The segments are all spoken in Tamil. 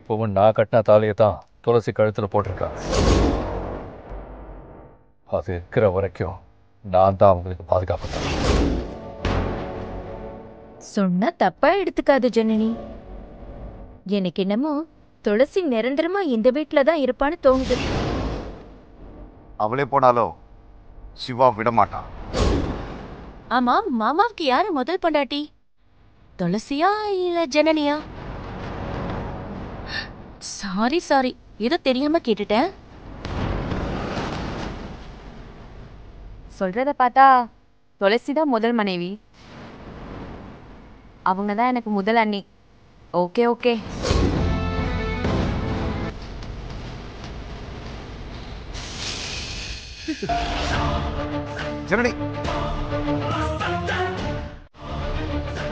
இப்பவும் நான் கட்டின தாலியை தான் துளசி கழுத்தில் போட்டிருக்கா. அது இருக்கிற வரைக்கும் நான் தான் அவங்களுக்கு பாதுகாப்பு தான். சொன்னா தப்பா எடுத்துக்காது ஜனனி. எனக்கு என்னமோ துளசி நிரந்தரமா இந்த வீட்டுல தான் இருப்பான்னு தோணுது. அவளே போனாலும் சிவா விட மாட்டான். ஆமா, மாமாவுக்கு யாரு முதல் பொண்டாட்டி? துளசியா இல்ல ஜனனியா? சாரி ஏதோ தெரியாம கேட்டுட்டேன். சொல்றத பார்த்தா துளசி தான் முதல் மனைவி, அவங்க தான் எனக்கு முதல் அண்ணி. ஓகே ஜனனி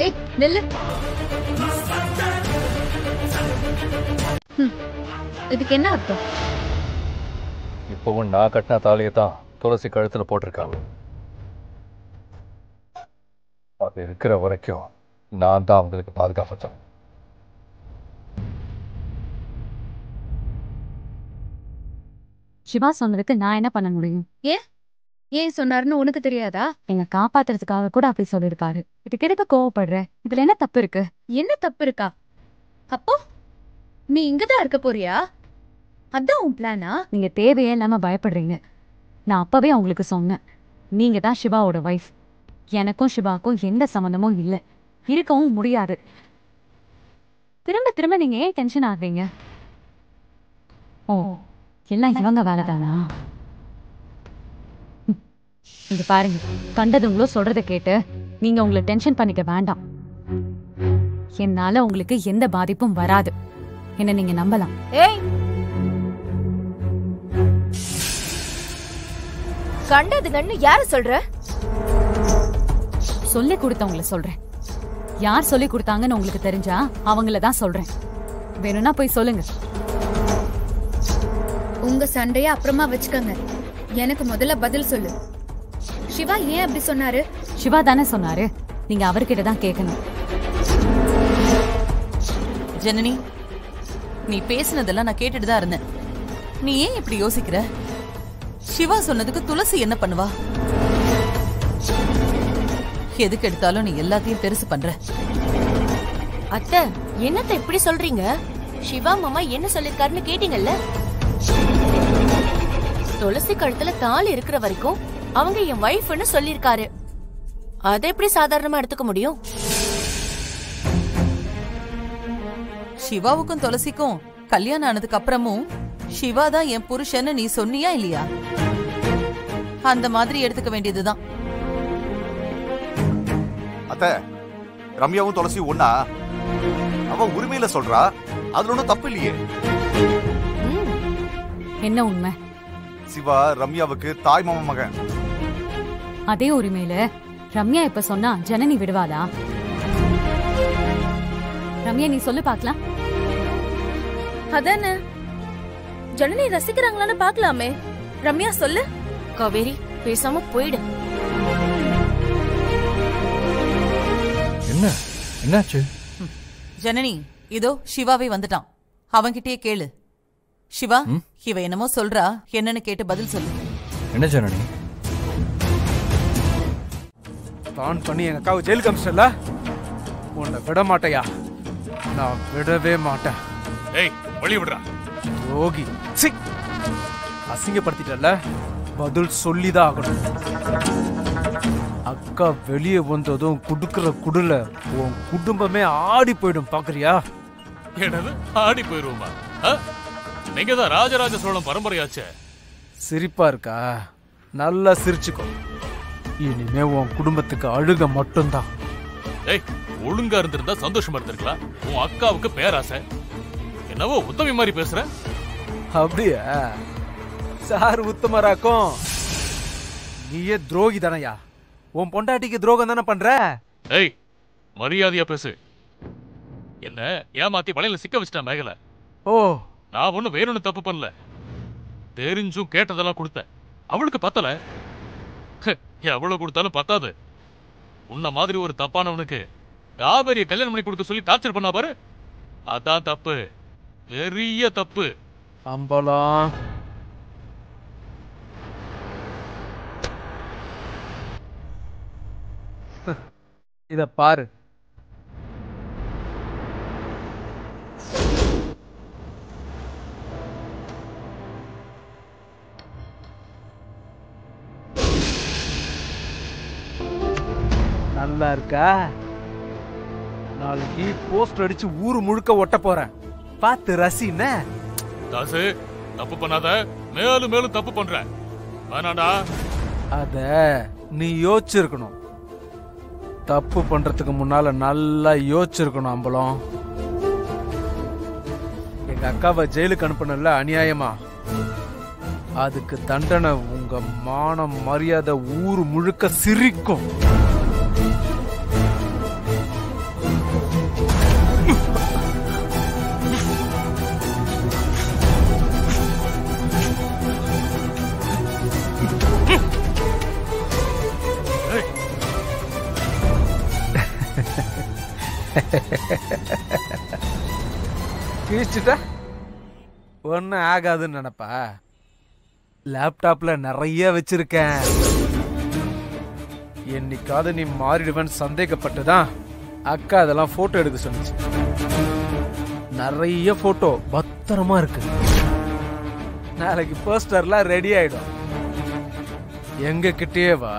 ஏய் நில்லு. இதுக்கு என்ன அர்த்தம்? இப்பவும் நான் கட்டின தாலியை தான் துளசி கழுத்தில் போட்டிருக்கா. அது இருக்கிற வரைக்கும் நான் தான் அவங்களுக்கு பாதுகாப்பு தான். சிவா சொன்னதுக்கு நான் என்ன பண்ண முடியும்? ஏன் சொன்னாருன்னு உனக்கு தெரியாதா? என்னை காப்பாத்துறதுக்காக கூட அப்படி சொல்லியிருக்காரு. இதுக்கு எதுக்கு கோவப்படுற? இதுல என்ன தப்பு இருக்கு? என்ன தப்பு இருக்கா? அப்போ நீ இங்கதான் இருக்க போறியா? அதான் உன் பிளானா? நீங்க தேவையே இல்லாம பயப்படுறீங்க. நான் அப்பவே அவங்களுக்கு சொன்னேன், நீங்க தான் சிவாவோட வைஃப். எனக்கும் சிவாவுக்கும் எந்த சம்மந்தமும் இல்லை, இருக்கவும் முடியாது. திரும்ப நீங்க ஏன் டென்ஷன் ஆகுறீங்க? ஓ, எல்லாம் இவங்க வேலை தானா? இங்க பாருங்க, கண்டதுங்களோ சொல்றத கேட்டு நீங்க உங்களை டென்ஷன் பண்ணிக்க வேண்டாம். என்னால உங்களுக்கு எந்த பாதிப்பும் வராது, என்ன நீங்க நம்பலாம். ஏய், கண்டதுங்கன்னு யார சொல்ற? சொல்லி கொடுத்தவங்கள சொல்றேன். யார் சொல்லி கொடுத்தாங்கன்னு உங்களுக்கு தெரிஞ்சா அவங்கள தான் சொல்றேன். வேணும்னா போய் சொல்லுங்க. உங்க சண்டைய அப்புறமா வச்சுக்கோங்க, எனக்கு முதல்ல பதில் சொல்லு. சிவா ஏன் அப்படி சொன்னாரு? சிவா தானே சொன்னாரு, நீங்க அவர்கிட்ட தான் கேட்கணும். ஜனனி, நீ பேசினதெல்லாம் நான் கேட்டுட்டு தான் இருந்தேன். நீ ஏன் இப்படி யோசிக்கிற? சிவா சொன்னதுக்கு துளசி என்ன பண்ணுவா? எதுக்கு எடுத்தாலும் நீ எல்லாத்தையும் பெருசு பண்ற. அத்தை, என்னத்த இப்படி சொல்றீங்க? சிவா மாமா என்ன சொல்லிருக்காருன்னு கேட்டீங்கல்ல? துளசி கழுத்துல தாலி இருக்கிற வரைக்கும் அவங்க என் வைஃப்னு சொல்லிருக்காரு. அதை எப்படி சாதாரணமா எடுத்துக்க முடியும்? சிவாவுக்கும் துளசிக்கும் கல்யாணம் ஆனதுக்கு அப்புறமும் சிவா தான் என் புருஷன்னு நீ சொன்னியா இல்லையா? அந்த மாதிரி எடுத்துக்க வேண்டியதுதான். அத்த, ரம்யாவும் துளசி ஒண்ணா? அவ உரிமையில சொல்றா, அதுல ஒண்ணும் தப்பு இல்லையே. என்ன உண்மை? சிவா ரம்யாவுக்கு தாய் மாமா மகன். அதே உரிமையில ரம்யா இப்ப சொன்னா ஜனனி விடுவாளா? ரம்யா, நீ சொல்லு பாக்கலாம். அதானே, ஜனனி ரசிக்கிறாங்களான்னு பாக்கலாமே. ரம்யா சொல்லு. காவேரி, பேசாம போயிடு. என்னாச்சு? ஜனனி, இதோ சிவாவே வந்துட்டான். அவன்கிட்டயே கேளு. சிவா, இவ என்னமோ சொல்றா, என்னன்னு கேட்டு பதில் சொல்லு. என்ன ஜனனி? தான் பண்ணி எங்க அக்காவை ஜெயிலுக்கு அமிச்சிட்டல, உன்னை விட மாட்டையா? நான் விடவே மாட்டேன். ஏய், வழி விடுறா யோகி. அசிங்கப்படுத்திட்டல, பதில் சொல்லிதான் ஆகணும். அக்கா வெளியே வந்ததும் குடுக்கிற குடுல உன் குடும்பமே ஆடி போயிடும், பாக்குறியா? என்னது ஆடி போயிருவோமா? நீங்க தான் ராஜராஜ சோழன் பரம்பரையாச்சே. சிரிப்பா இருக்கா? நல்லா சிரிச்சுக்கோ. இனிமே உன் குடும்பத்துக்கு அழுக மட்டும்தான். ஏய், ஒழுங்கா இருந்திருந்தா சந்தோஷமா இருந்திருக்கலாம். உன் அக்காவுக்கு பேராசை. என்னவோ உத்தமி மாதிரி பேசுற. அப்படியா? சார் உத்தமராக்கும். நீயே துரோகி தானையா? உன் பொண்டாட்டிக்கு துரோகம் தானே பண்ற? ஏய், மரியாதையா பேசு. என்ன ஏமாத்தி வலையில சிக்க வச்சிட்டா மேகல. ஓ, நான் ஒண்ணு வேணும்னு தப்பு பண்ணல. தெரிஞ்சும் கேட்டதெல்லாம் கொடுத்தேன். அவளுக்கு பத்தல. எவ்வளவு கொடுத்தாலும் பத்தாது. உன்ன மாதிரி ஒரு தப்பானவனுக்கு காவேரிய கல்யாணம் பண்ணி கொடுக்க சொல்லி டார்ச்சர் பண்ணா பாரு, அதான் தப்பு. பெரிய தப்பு. அம்பலம் இத பாரு. நல்லா இருக்கா? நாளைக்கு போஸ்ட் அடிச்சு ஊரு முழுக்க ஒட்ட போறேன். பார்த்து ரசின. தாசு, தப்பு பண்ணாத. மேலும் மேலும் தப்பு பண்ற. வேணாடா. அத நீ யோசிச்சிருக்கணும். தப்பு பண்றதுக்கு முன்னால நல்லா யோசிச்சிருக்கணும் அம்பலம். எங்க அக்காவை ஜெயிலுக்கு அனுப்பணும்ல அநியாயமா. அதுக்கு தண்டனை உங்க மானம் மரியாதை ஊரு முழுக்க சிரிக்கும். கிழிச்சுட்டா ஒன்னும் ஆகாதுன்னு நினைப்பா? லேப்டாப்ல நிறைய வச்சிருக்கேன். என்னைக்காவது நீ மாறிடுவேன்னு சந்தேகப்பட்டுதான் அக்கா அதெல்லாம் போட்டோ எடுக்க சொன்னிச்சு. நிறைய போட்டோ பத்திரமா இருக்கு. நாளைக்கு போஸ்டர்லாம் ரெடி ஆயிடும். எங்க கிட்டே வா.